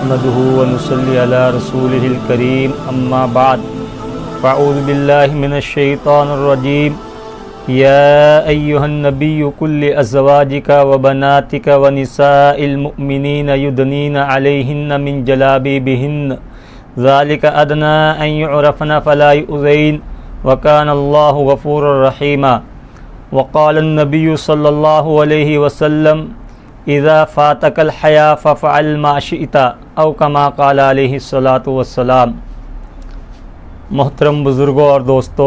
نحمده ونصلي على رسوله الكريم اما بعد فاعوذ بالله من الشيطان الرجيم يا أيها النبي قل لأزواجك وبناتك ونساء المؤمنين يدنين عليهن من جلابيبهن ذلك أدنى أن يعرفن فلا يؤذين وكان الله غفورا رحيما وقال النبي صلى الله عليه وسلم اذا فاتك الحياء ففعل ما شئت او كما قال علیہ الصلاۃ والسلام۔ محترم بزرگوں اور دوستو،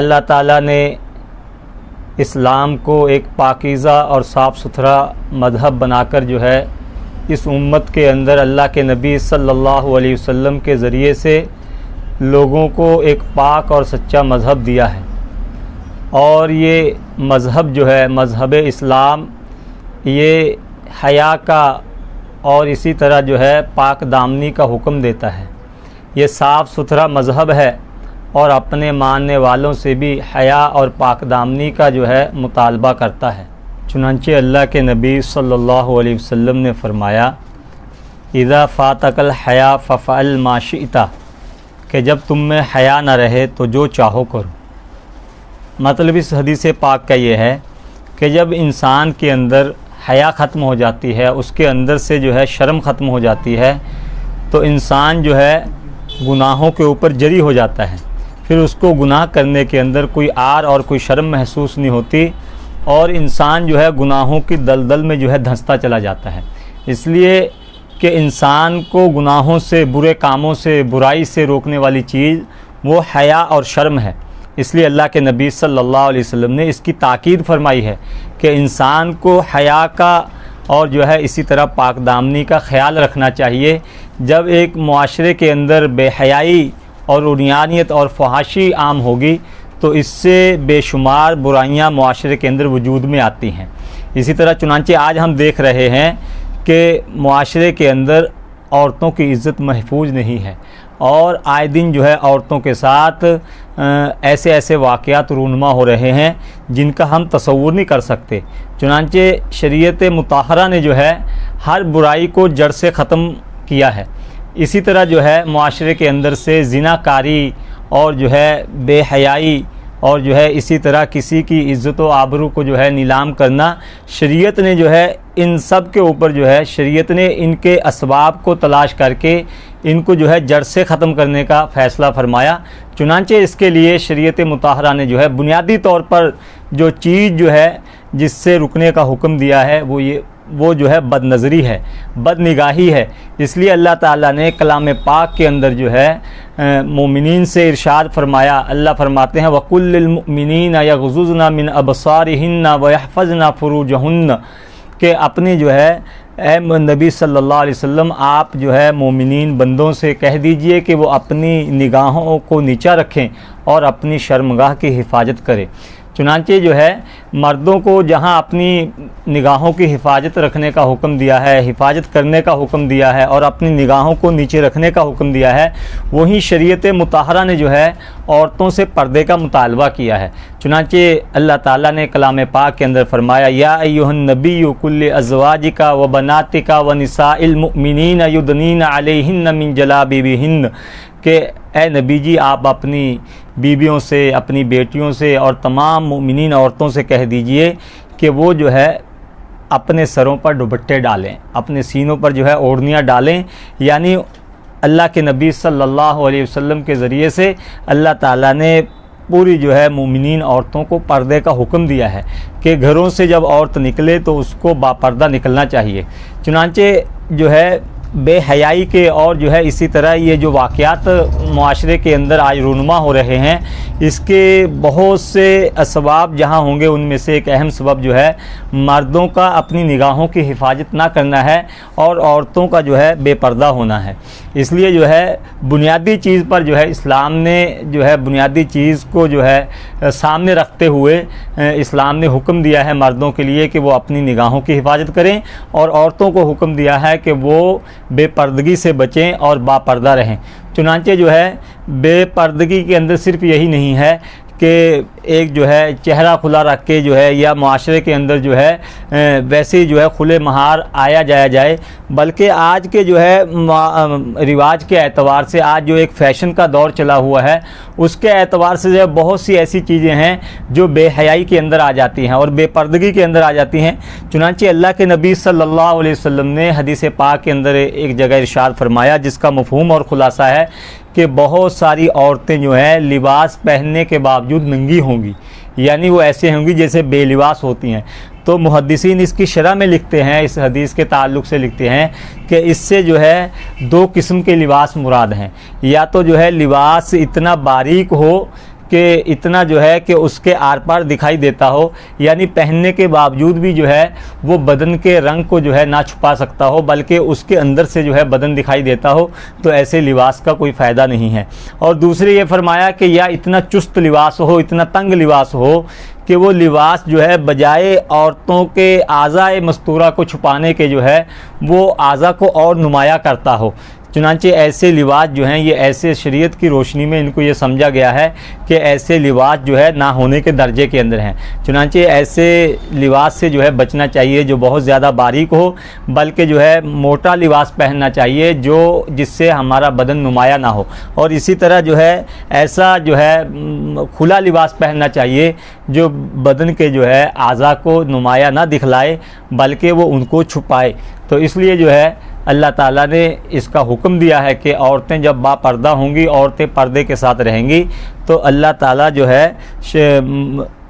اللہ تعالیٰ نے اسلام کو ایک پاکیزہ اور صاف ستھرا مذہب بنا کر جو ہے اس امت کے اندر اللہ کے نبی صلی اللہ علیہ وسلم کے ذریعے سے لوگوں کو ایک پاک اور سچا مذہب دیا ہے، اور یہ مذہب جو ہے مذہب اسلام یہ حیا کا اور اسی طرح جو ہے پاک دامنی کا حکم دیتا ہے۔ یہ صاف ستھرا مذہب ہے اور اپنے ماننے والوں سے بھی حیا اور پاک دامنی کا جو ہے مطالبہ کرتا ہے۔ چنانچہ اللہ کے نبی صلی اللہ علیہ وسلم نے فرمایا اذا فاتک الحیا ففعل ما شئت، کہ جب تم میں حیا نہ رہے تو جو چاہو کرو۔ مطلب اس حدیث پاک کا یہ ہے کہ جب انسان کے اندر حیا ختم ہو جاتی ہے، اس کے اندر سے جو ہے شرم ختم ہو جاتی ہے، تو انسان جو ہے گناہوں کے اوپر جری ہو جاتا ہے، پھر اس کو گناہ کرنے کے اندر کوئی عار اور کوئی شرم محسوس نہیں ہوتی، اور انسان جو ہے گناہوں کی دلدل میں جو ہے دھنستا چلا جاتا ہے۔ اس لیے کہ انسان کو گناہوں سے، برے کاموں سے، برائی سے روکنے والی چیز وہ حیا اور شرم ہے۔ اس لیے اللہ کے نبی صلی اللہ علیہ وسلم نے اس کی تاکید فرمائی ہے کہ انسان کو حیا کا اور جو ہے اسی طرح پاک دامنی کا خیال رکھنا چاہیے۔ جب ایک معاشرے کے اندر بے حیائی اور عریانیت اور فحاشی عام ہوگی تو اس سے بے شمار برائیاں معاشرے کے اندر وجود میں آتی ہیں۔ اسی طرح چنانچہ آج ہم دیکھ رہے ہیں کہ معاشرے کے اندر عورتوں کی عزت محفوظ نہیں ہے، اور آئے دن جو ہے عورتوں کے ساتھ ایسے واقعات رونما ہو رہے ہیں جن کا ہم تصور نہیں کر سکتے۔ چنانچہ شریعت مطہرہ نے جو ہے ہر برائی کو جڑ سے ختم کیا ہے۔ اسی طرح جو ہے معاشرے کے اندر سے زنا کاری اور جو ہے بے حیائی اور جو ہے اسی طرح کسی کی عزت و آبرو کو جو ہے نیلام کرنا، شریعت نے جو ہے ان سب کے اوپر جو ہے شریعت نے ان کے اسباب کو تلاش کر کے ان کو جو ہے جڑ سے ختم کرنے کا فیصلہ فرمایا۔ چنانچہ اس کے لیے شریعت مطہرہ نے جو ہے بنیادی طور پر جو چیز جو ہے جس سے رکنے کا حکم دیا ہے وہ جو ہے بد نظری ہے، بد نگاہی ہے۔ اس لیے اللہ تعالیٰ نے کلام پاک کے اندر جو ہے مومنین سے ارشاد فرمایا، اللہ فرماتے ہیں وَقُلْ لِلْمُؤْمِنِينَ يَغْضُضْنَ مِنْ أَبْصَارِهِنَّ وَيَحْفَظْنَ فُرُوجَهُنَّ، کہ اپنی جو ہے اے نبی صلی اللہ علیہ وسلم آپ جو ہے مومنین بندوں سے کہہ دیجئے کہ وہ اپنی نگاہوں کو نیچا رکھیں اور اپنی شرمگاہ کی حفاظت کریں۔ چنانچہ جو ہے مردوں کو جہاں اپنی نگاہوں کی حفاظت رکھنے کا حکم دیا ہے، حفاظت کرنے کا حکم دیا ہے اور اپنی نگاہوں کو نیچے رکھنے کا حکم دیا ہے، وہیں شریعت مطہرہ نے جو ہے عورتوں سے پردے کا مطالبہ کیا ہے۔ چنانچہ اللہ تعالیٰ نے کلام پاک کے اندر فرمایا یا ایھا النبی قل لازواجک وبناتک ونساء المؤمنین یدنین علیہن من جلابیبہن، کہ اے نبی جی آپ اپنی بیویوں سے، اپنی بیٹیوں سے اور تمام مومنین عورتوں سے کہہ دیجئے کہ وہ جو ہے اپنے سروں پر دوپٹے ڈالیں، اپنے سینوں پر جو ہے اوڑھنیاں ڈالیں۔ یعنی اللہ کے نبی صلی اللہ علیہ وسلم کے ذریعے سے اللہ تعالیٰ نے پوری جو ہے مومنین عورتوں کو پردے کا حکم دیا ہے کہ گھروں سے جب عورت نکلے تو اس کو باپردہ نکلنا چاہیے۔ چنانچہ جو ہے بے حیائی کے اور جو ہے اسی طرح یہ جو واقعات معاشرے کے اندر آج رونما ہو رہے ہیں، اس کے بہت سے اسباب جہاں ہوں گے ان میں سے ایک اہم سبب جو ہے مردوں کا اپنی نگاہوں کی حفاظت نہ کرنا ہے اور عورتوں کا جو ہے بے پردہ ہونا ہے۔ اس لیے جو ہے بنیادی چیز پر جو ہے اسلام نے جو ہے بنیادی چیز کو جو ہے سامنے رکھتے ہوئے اسلام نے حکم دیا ہے مردوں کے لیے کہ وہ اپنی نگاہوں کی حفاظت کریں، اور عورتوں کو حکم دیا ہے کہ وہ بے پردگی سے بچیں اور باپردہ رہیں۔ چنانچہ جو ہے بے پردگی کے اندر صرف یہی نہیں ہے کہ ایک جو ہے چہرہ کھلا رکھ کے جو ہے یا معاشرے کے اندر جو ہے ویسے ہی جو ہے کھلے مہار آیا جایا جائے، بلکہ آج کے جو ہے رواج کے اعتبار سے، آج جو ایک فیشن کا دور چلا ہوا ہے اس کے اعتبار سے جو ہے بہت سی ایسی چیزیں ہیں جو بے حیائی کے اندر آ جاتی ہیں اور بے پردگی کے اندر آ جاتی ہیں۔ چنانچہ اللہ کے نبی صلی اللہ علیہ وسلم نے حدیث پاک کے اندر ایک جگہ ارشاد فرمایا جس کا مفہوم اور خلاصہ ہے کہ بہت ساری عورتیں جو ہیں لباس پہننے کے باوجود ننگی ہوں گی، یعنی وہ ایسے ہوں گی جیسے بے لباس ہوتی ہیں۔ تو محدثین اس کی شرح میں لکھتے ہیں، اس حدیث کے تعلق سے لکھتے ہیں کہ اس سے جو ہے دو قسم کے لباس مراد ہیں، یا تو جو ہے لباس اتنا باریک ہو کہ اتنا جو ہے کہ اس کے آر پار دکھائی دیتا ہو، یعنی پہننے کے باوجود بھی جو ہے وہ بدن کے رنگ کو جو ہے نہ چھپا سکتا ہو بلکہ اس کے اندر سے جو ہے بدن دکھائی دیتا ہو، تو ایسے لباس کا کوئی فائدہ نہیں ہے۔ اور دوسرے یہ فرمایا کہ یا اتنا چست لباس ہو، اتنا تنگ لباس ہو کہ وہ لباس جو ہے بجائے عورتوں کے اعضاء مستورہ کو چھپانے کے جو ہے وہ اعضاء کو اور نمایاں کرتا ہو۔ چنانچہ ایسے لباس جو ہیں یہ ایسے شریعت کی روشنی میں ان کو یہ سمجھا گیا ہے کہ ایسے لباس جو ہے نہ ہونے کے درجے کے اندر ہیں۔ چنانچہ ایسے لباس سے جو ہے بچنا چاہیے جو بہت زیادہ باریک ہو، بلکہ جو ہے موٹا لباس پہننا چاہیے جس سے ہمارا بدن نمایاں نہ ہو، اور اسی طرح جو ہے ایسا جو ہے کھلا لباس پہننا چاہیے جو بدن کے جو ہے اعضاء کو نمایاں نہ دکھلائے بلکہ وہ ان کو چھپائے۔ تو اس لیے جو ہے اللہ تعالیٰ نے اس کا حکم دیا ہے کہ عورتیں جب با پردہ ہوں گی، عورتیں پردے کے ساتھ رہیں گی، تو اللہ تعالیٰ جو ہے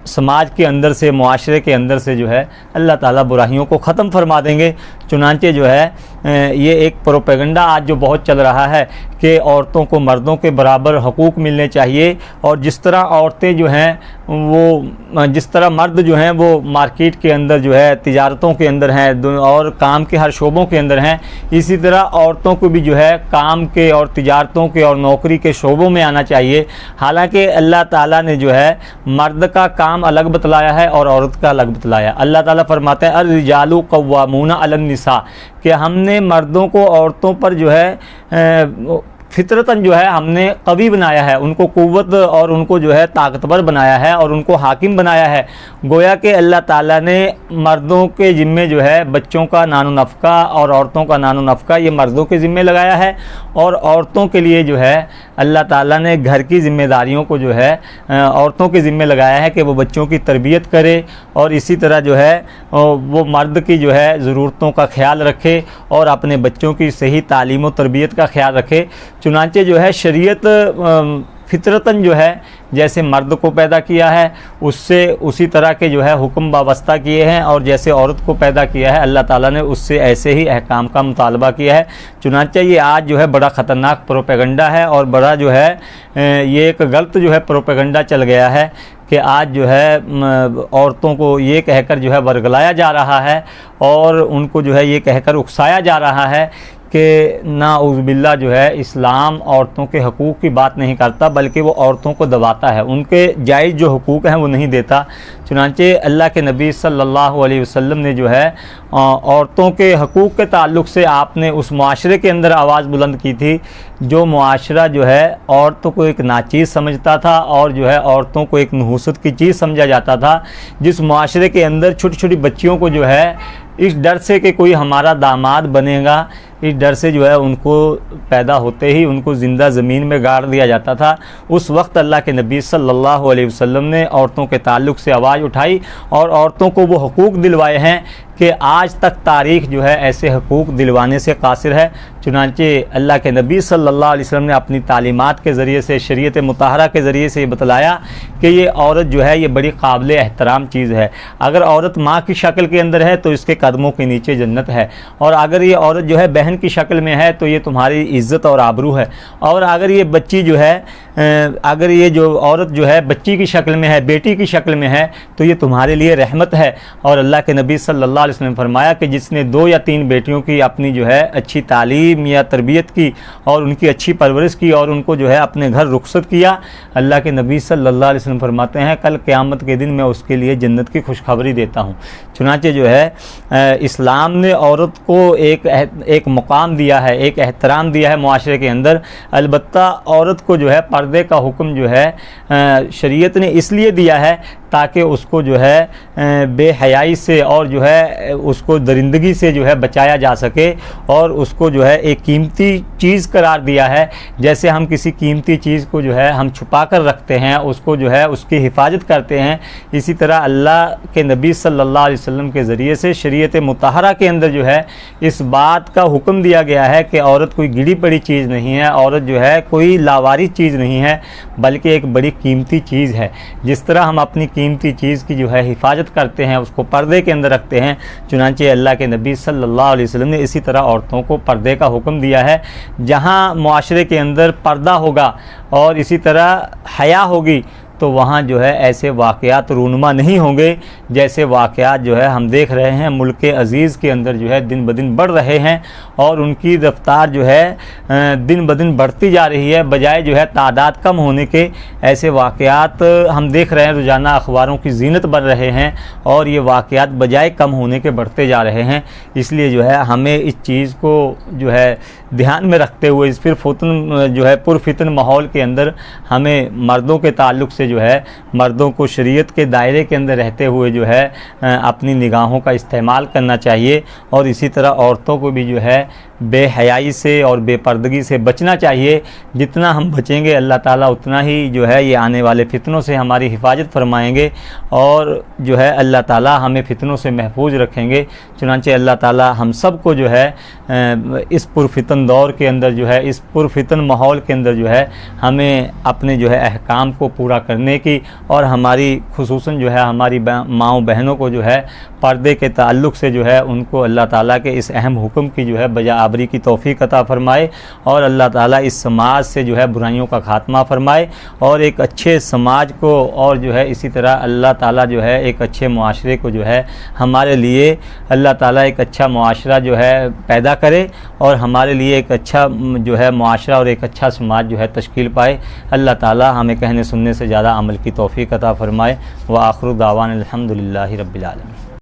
سماج کے اندر سے، معاشرے کے اندر سے جو ہے اللہ تعالیٰ برائیوں کو ختم فرما دیں گے۔ چنانچہ جو ہے یہ ایک پروپیگنڈا آج جو بہت چل رہا ہے کہ عورتوں کو مردوں کے برابر حقوق ملنے چاہیے، اور جس طرح عورتیں جو ہیں وہ جس طرح مرد جو ہیں وہ مارکیٹ کے اندر جو ہے تجارتوں کے اندر ہیں اور کام کے ہر شعبوں کے اندر ہیں، اسی طرح عورتوں کو بھی جو ہے کام کے اور تجارتوں کے اور نوکری کے شعبوں میں آنا چاہیے۔ حالانکہ اللہ تعالیٰ نے جو ہے مرد کا کام الگ بتلایا ہے اور عورت کا الگ بتلایا۔ اللہ تعالیٰ فرماتے ہیں الرجال قوامون علی النساء، کہ ہم نے مردوں کو عورتوں پر جو ہے فطرتاً جو ہے ہم نے قوی بنایا ہے، ان کو قوت اور ان کو جو ہے طاقتور بنایا ہے اور ان کو حاکم بنایا ہے۔ گویا کہ اللہ تعالیٰ نے مردوں کے ذمے جو ہے بچوں کا نان و نفقہ اور عورتوں کا نان و نفقہ یہ مردوں کے ذمے لگایا ہے، اور عورتوں کے لیے جو ہے اللہ تعالیٰ نے گھر کی ذمہ داریوں کو جو ہے عورتوں کے ذمے لگایا ہے کہ وہ بچوں کی تربیت کرے، اور اسی طرح جو ہے وہ مرد کی جو ہے ضرورتوں کا خیال رکھے اور اپنے بچوں کی صحیح تعلیم و تربیت کا خیال رکھے۔ چنانچہ جو ہے شریعت فطرتاً جو ہے جیسے مرد کو پیدا کیا ہے اس سے اسی طرح کے جو ہے حکم وابستہ کیے ہیں، اور جیسے عورت کو پیدا کیا ہے اللہ تعالیٰ نے اس سے ایسے ہی احکام کا مطالبہ کیا ہے۔ چنانچہ یہ آج جو ہے بڑا خطرناک پروپیگنڈا ہے اور بڑا جو ہے یہ ایک غلط جو ہے پروپیگنڈا چل گیا ہے کہ آج جو ہے عورتوں کو یہ کہہ کر جو ہے ورگلایا جا رہا ہے اور ان کو جو ہے یہ کہہ کر اکسایا جا رہا ہے کہ نعوذ باللہ جو ہے اسلام عورتوں کے حقوق کی بات نہیں کرتا بلکہ وہ عورتوں کو دباتا ہے، ان کے جائز جو حقوق ہیں وہ نہیں دیتا۔ چنانچہ اللہ کے نبی صلی اللہ علیہ وسلم نے جو ہے عورتوں کے حقوق کے تعلق سے آپ نے اس معاشرے کے اندر آواز بلند کی تھی جو معاشرہ جو ہے عورتوں کو ایک ناچیز سمجھتا تھا اور جو ہے عورتوں کو ایک نحوست کی چیز سمجھا جاتا تھا، جس معاشرے کے اندر چھوٹی چھوٹی بچیوں کو جو ہے اس ڈر سے کہ کوئی ہمارا داماد بنے گا، اس ڈر سے جو ہے ان کو پیدا ہوتے ہی ان کو زندہ زمین میں گاڑ دیا جاتا تھا۔ اس وقت اللہ کے نبی صلی اللہ علیہ وسلم نے عورتوں کے تعلق سے آواز اٹھائی اور عورتوں کو وہ حقوق دلوائے ہیں کہ آج تک تاریخ جو ہے ایسے حقوق دلوانے سے قاصر ہے۔ چنانچہ اللہ کے نبی صلی اللہ علیہ وسلم نے اپنی تعلیمات کے ذریعے سے، شریعت مطہرہ کے ذریعے سے یہ بتلایا کہ یہ عورت جو ہے یہ بڑی قابل احترام چیز ہے۔ اگر عورت ماں کی شکل کے اندر ہے تو اس کے قدموں کے نیچے جنت ہے، اور اگر یہ عورت جو ہے بہن کی شکل میں ہے تو یہ تمہاری عزت اور آبرو ہے، اور اگر یہ بچی جو ہے اگر یہ جو عورت جو ہے بچی کی شکل میں ہے، بیٹی کی شکل میں ہے تو یہ تمہارے لیے رحمت ہے۔ اور اللہ کے نبی صلی اللہ علیہ علیہ وسلم نے فرمایا کہ جس نے 2 یا 3 بیٹیوں کی اپنی جو ہے اچھی تعلیم یا تربیت کی اور ان کی اچھی پرورش کی اور ان کو جو ہے اپنے گھر رخصت کیا، اللہ کے نبی صلی اللہ علیہ وسلم فرماتے ہیں کل قیامت کے دن میں اس کے لیے جنت کی خوشخبری دیتا ہوں۔ چنانچہ جو ہے اسلام نے عورت کو ایک مقام دیا ہے، ایک احترام دیا ہے معاشرے کے اندر۔ البتہ عورت کو جو ہے پردے کا حکم جو ہے شریعت نے اس لیے دیا ہے تاکہ اس کو جو ہے بے حیائی سے اور جو ہے اس کو درندگی سے جو ہے بچایا جا سکے، اور اس کو جو ہے ایک قیمتی چیز قرار دیا ہے۔ جیسے ہم کسی قیمتی چیز کو جو ہے ہم چھپا کر رکھتے ہیں، اس کو جو ہے اس کی حفاظت کرتے ہیں، اسی طرح اللہ کے نبی صلی اللہ علیہ وسلم کے ذریعے سے شریعت مطہرہ کے اندر جو ہے اس بات کا حکم دیا گیا ہے کہ عورت کوئی گری پڑی چیز نہیں ہے، عورت جو ہے کوئی لاوارث چیز نہیں ہے، بلکہ ایک بڑی قیمتی چیز ہے۔ جس طرح ہم اپنی قیمتی چیز کی جو ہے حفاظت کرتے ہیں، اس کو پردے کے اندر رکھتے ہیں، چنانچہ اللہ کے نبی صلی اللہ علیہ وسلم نے اسی طرح عورتوں کو پردے کا حکم دیا ہے۔ جہاں معاشرے کے اندر پردہ ہوگا اور اسی طرح حیا ہوگی تو وہاں جو ہے ایسے واقعات رونما نہیں ہوں گے جیسے واقعات جو ہے ہم دیکھ رہے ہیں ملک عزیز کے اندر جو ہے دن بدن بڑھ رہے ہیں، اور ان کی رفتار جو ہے دن بدن بڑھتی جا رہی ہے، بجائے جو ہے تعداد کم ہونے کے ایسے واقعات ہم دیکھ رہے ہیں روزانہ اخباروں کی زینت بن رہے ہیں، اور یہ واقعات بجائے کم ہونے کے بڑھتے جا رہے ہیں۔ اس لیے جو ہے ہمیں اس چیز کو جو ہے دھیان میں رکھتے ہوئے اس پرفتن ماحول کے اندر ہمیں مردوں کے تعلق سے جو ہے مردوں کو شریعت کے دائرے کے اندر رہتے ہوئے جو ہے اپنی نگاہوں کا استعمال کرنا چاہیے، اور اسی طرح عورتوں کو بھی جو ہے بے حیائی سے اور بے پردگی سے بچنا چاہیے۔ جتنا ہم بچیں گے اللہ تعالیٰ اتنا ہی جو ہے یہ آنے والے فتنوں سے ہماری حفاظت فرمائیں گے، اور جو ہے اللہ تعالیٰ ہمیں فتنوں سے محفوظ رکھیں گے۔ چنانچہ اللہ تعالیٰ ہم سب کو جو ہے اس پرفتن دور کے اندر جو ہے اس پرفتن ماحول کے اندر جو ہے ہمیں اپنے جو ہے احکام کو پورا کرنے کی، اور ہماری خصوصاً جو ہے ہماری ماؤں بہنوں کو جو ہے پردے کے تعلق سے جو ہے ان کو اللہ تعالیٰ کے اس اہم حکم کی جو ہے بجا آوری کی توفیق عطا فرمائے، اور اللہ تعالیٰ اس سماج سے جو ہے برائیوں کا خاتمہ فرمائے، اور ایک اچھے سماج کو اور جو ہے اسی طرح اللہ تعالیٰ جو ہے ایک اچھے معاشرے کو جو ہے ہمارے لیے اللہ تعالیٰ ایک اچھا معاشرہ جو ہے پیدا کرے، اور ہمارے لیے ایک اچھا جو ہے معاشرہ اور ایک اچھا سماج جو ہے تشکیل پائے۔ اللہ تعالیٰ ہمیں کہنے سننے سے زیادہ عمل کی توفیق عطا فرمائے۔ وآخر دعوانا الحمدللہ رب العالمین۔